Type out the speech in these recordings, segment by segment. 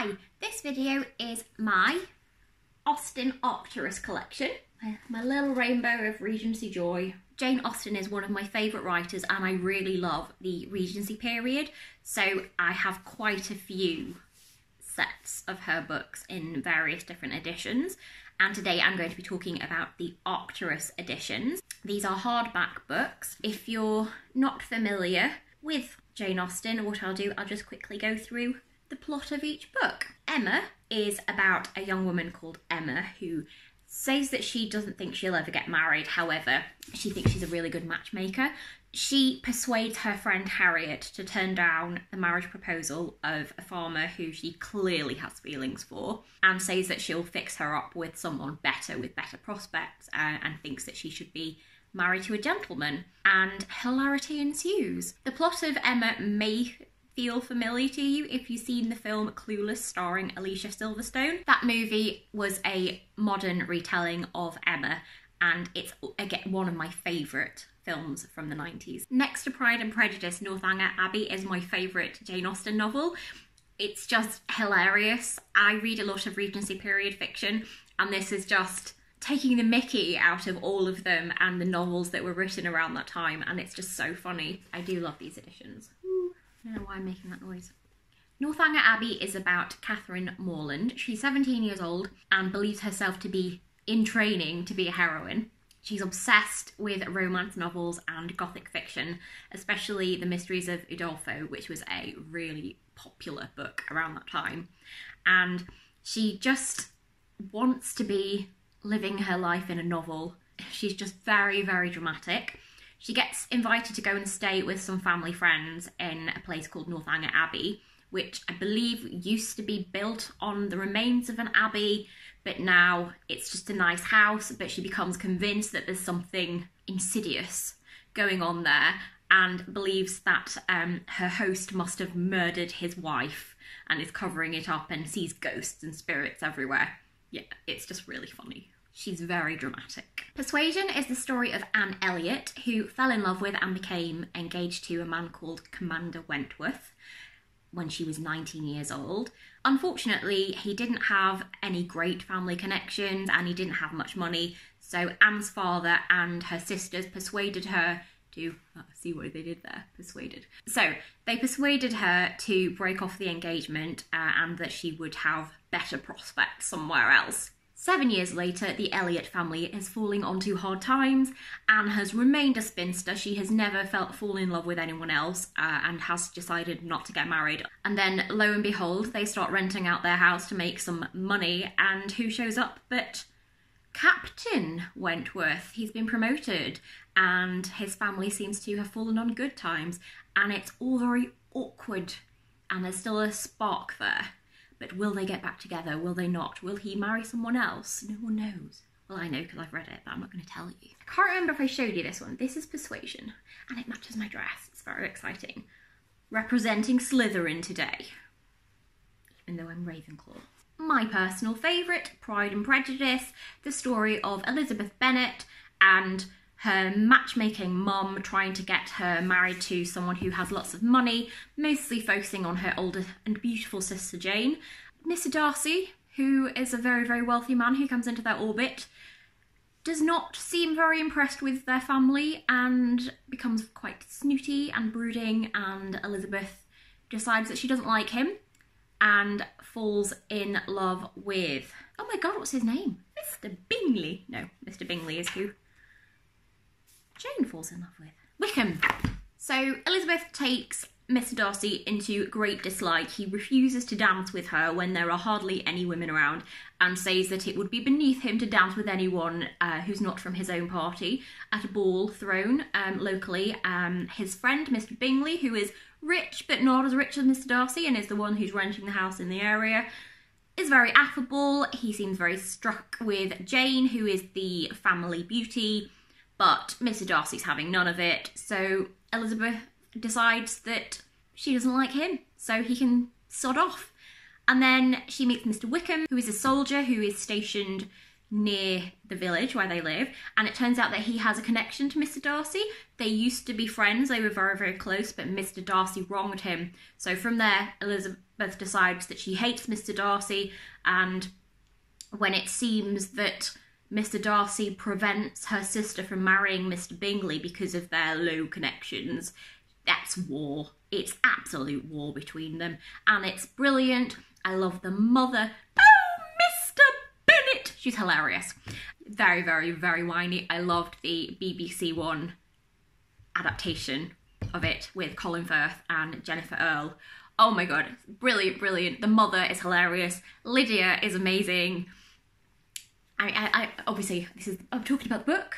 Hi, this video is my Austen Arcturus collection, my little rainbow of Regency joy. Jane Austen is one of my favourite writers and I really love the Regency period, so I have quite a few sets of her books in various different editions, and today I'm going to be talking about the Arcturus editions. These are hardback books. If you're not familiar with Jane Austen, what I'll do, I'll just quickly go through the plot of each book. Emma is about a young woman called Emma who says that she doesn't think she'll ever get married. However, she thinks she's a really good matchmaker. She persuades her friend Harriet to turn down the marriage proposal of a farmer who she clearly has feelings for, and says that she'll fix her up with someone better, with better prospects, and thinks that she should be married to a gentleman. And hilarity ensues. The plot of Emma may feel familiar to you if you've seen the film Clueless starring Alicia Silverstone. That movie was a modern retelling of Emma, and it's, again, one of my favourite films from the 90s. Next to Pride and Prejudice, Northanger Abbey is my favourite Jane Austen novel. It's just hilarious. I read a lot of Regency period fiction, and this is just taking the mickey out of all of them and the novels that were written around that time, and it's just so funny. I do love these editions. I don't know why I'm making that noise. Northanger Abbey is about Catherine Morland. She's 17 years old and believes herself to be in training to be a heroine. She's obsessed with romance novels and gothic fiction, especially The Mysteries of Udolpho, which was a really popular book around that time. And she just wants to be living her life in a novel. She's just very, very dramatic. She gets invited to go and stay with some family friends in a place called Northanger Abbey, which I believe used to be built on the remains of an abbey, but now it's just a nice house. But she becomes convinced that there's something insidious going on there and believes that her host must have murdered his wife and is covering it up and sees ghosts and spirits everywhere. Yeah, it's just really funny. She's very dramatic. Persuasion is the story of Anne Elliot, who fell in love with and became engaged to a man called Commander Wentworth when she was 19 years old. Unfortunately, he didn't have any great family connections and he didn't have much money, so Anne's father and her sisters persuaded her to, see what they did there, persuaded. So they persuaded her to break off the engagement and that she would have better prospects somewhere else. 7 years later, the Elliot family is falling onto hard times. Anne has remained a spinster. She has never fallen in love with anyone else and has decided not to get married. And then, lo and behold, they start renting out their house to make some money. And who shows up but Captain Wentworth? He's been promoted and his family seems to have fallen on good times. And it's all very awkward and there's still a spark there. But will they get back together? Will they not? Will he marry someone else? No one knows. Well, I know because I've read it, but I'm not going to tell you. I can't remember if I showed you this one. This is Persuasion, and it matches my dress. It's very exciting. Representing Slytherin today, even though I'm Ravenclaw. My personal favourite, Pride and Prejudice, the story of Elizabeth Bennet and her matchmaking mum trying to get her married to someone who has lots of money, mostly focusing on her older and beautiful sister Jane. Mr. Darcy, who is a very, very wealthy man who comes into their orbit, does not seem very impressed with their family and becomes quite snooty and brooding, and Elizabeth decides that she doesn't like him and falls in love with, oh my god, what's his name? Mr. Bingley. No, Mr. Bingley is who Jane falls in love with. Wickham. So Elizabeth takes Mr. Darcy into great dislike. He refuses to dance with her when there are hardly any women around and says that it would be beneath him to dance with anyone who's not from his own party at a ball thrown locally. His friend, Mr. Bingley, who is rich but not as rich as Mr. Darcy and is the one who's renting the house in the area, is very affable. He seems very struck with Jane, who is the family beauty, but Mr. Darcy's having none of it, so Elizabeth decides that she doesn't like him, so he can sod off. And then she meets Mr. Wickham, who is a soldier who is stationed near the village where they live, and it turns out that he has a connection to Mr. Darcy. They used to be friends, they were very, very close, but Mr. Darcy wronged him. So from there, Elizabeth decides that she hates Mr. Darcy, and when it seems that Mr. Darcy prevents her sister from marrying Mr. Bingley because of their low connections, that's war. It's absolute war between them, and it's brilliant. I love the mother. Oh, Mr. Bennet! She's hilarious. Very, very, very whiny. I loved the BBC One adaptation of it with Colin Firth and Jennifer Earle. Oh my god, brilliant, brilliant. The mother is hilarious. Lydia is amazing. I obviously, I'm talking about the book.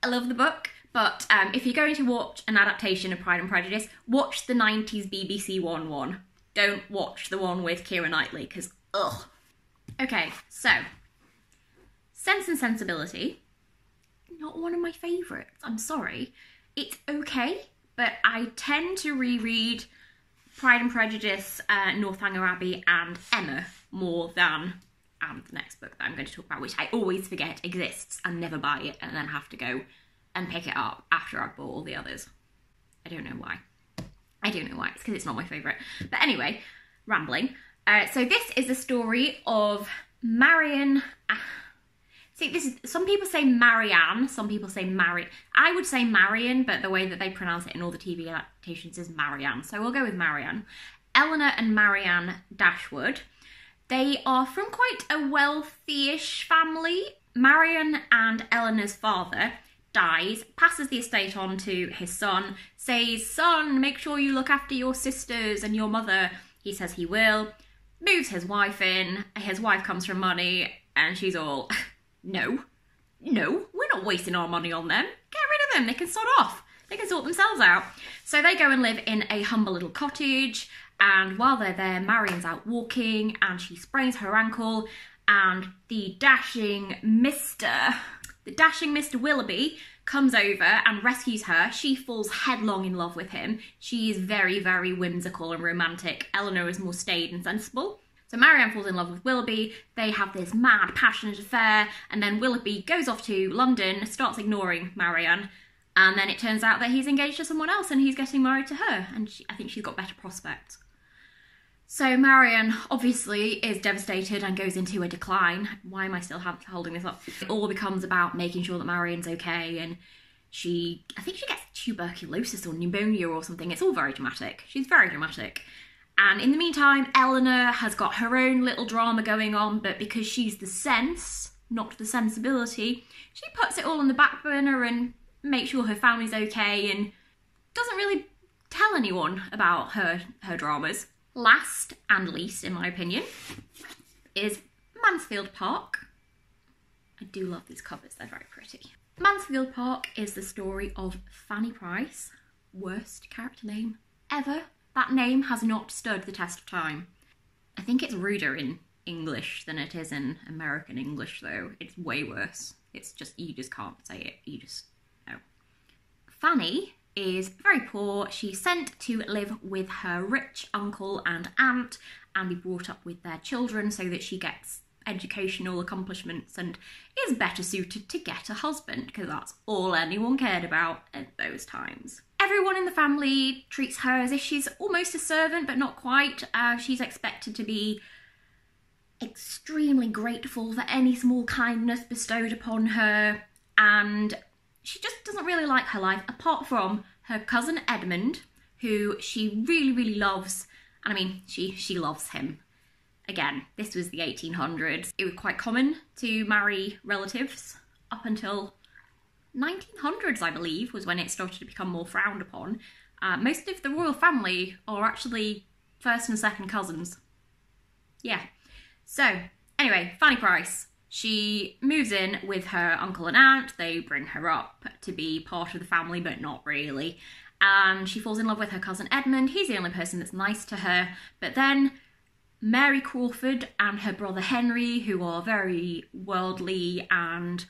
I love the book, but if you're going to watch an adaptation of Pride and Prejudice, watch the 90s BBC one. Don't watch the one with Keira Knightley, because ugh. Okay, so Sense and Sensibility, not one of my favourites. I'm sorry. It's okay, but I tend to reread Pride and Prejudice, Northanger Abbey, and Emma more than the next book that I'm going to talk about, which I always forget exists and never buy it, and then have to go and pick it up after I've bought all the others. I don't know why. I don't know why. It's because it's not my favourite. But anyway, rambling. So this is the story of Marian. See, this is, some people say Marianne, some people say I would say Marian, but the way that they pronounce it in all the TV adaptations is Marianne. So we'll go with Marianne. Eleanor and Marianne Dashwood. They are from quite a wealthy-ish family. Marianne and Eleanor's father dies, passes the estate on to his son, says, "Son, make sure you look after your sisters and your mother." He says he will, moves his wife in, his wife comes from money, and she's all, no, we're not wasting our money on them. Get rid of them, they can sort off. They can sort themselves out. So they go and live in a humble little cottage, and while they're there, Marian's out walking, and she sprains her ankle, and the dashing Mr. Willoughby comes over and rescues her. She falls headlong in love with him. She is very, very whimsical and romantic. Eleanor is more staid and sensible. So Marianne falls in love with Willoughby. They have this mad, passionate affair, and then Willoughby goes off to London, starts ignoring Marianne, and then it turns out that he's engaged to someone else and he's getting married to her, and I think she's got better prospects. So Marianne obviously is devastated and goes into a decline. Why am I still holding this up? It all becomes about making sure that Marianne's okay, and I think she gets tuberculosis or pneumonia or something. It's all very dramatic. She's very dramatic. And in the meantime, Eleanor has got her own little drama going on, but because she's the sense, not the sensibility, she puts it all on the back burner and makes sure her family's okay and doesn't really tell anyone about her dramas. Last and least, in my opinion, is Mansfield Park. I do love these covers, they're very pretty. Mansfield Park is the story of Fanny Price. Worst character name ever. That name has not stood the test of time. I think it's ruder in English than it is in American English, though. It's way worse. It's just, you just can't say it. You just, no. Fanny is very poor. She's sent to live with her rich uncle and aunt and be brought up with their children so that she gets educational accomplishments and is better suited to get a husband, because that's all anyone cared about at those times. Everyone in the family treats her as if she's almost a servant, but not quite. She's expected to be extremely grateful for any small kindness bestowed upon her, and she just doesn't really like her life, apart from her cousin Edmund, who she really, really loves. And I mean, she loves him. Again, this was the 1800s. It was quite common to marry relatives up until 1900s, I believe, was when it started to become more frowned upon. Most of the royal family are actually first and second cousins. Yeah. So, anyway, Fanny Price. She moves in with her uncle and aunt. They bring her up to be part of the family, but not really. And she falls in love with her cousin Edmund. He's the only person that's nice to her. But then Mary Crawford and her brother Henry, who are very worldly and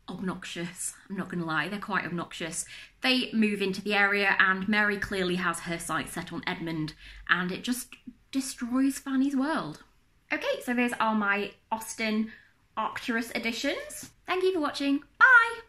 obnoxious, I'm not going to lie, they're quite obnoxious. They move into the area, and Mary clearly has her sights set on Edmund, and it just destroys Fanny's world. Okay, so these are my Austen Arcturus editions. Thank you for watching. Bye!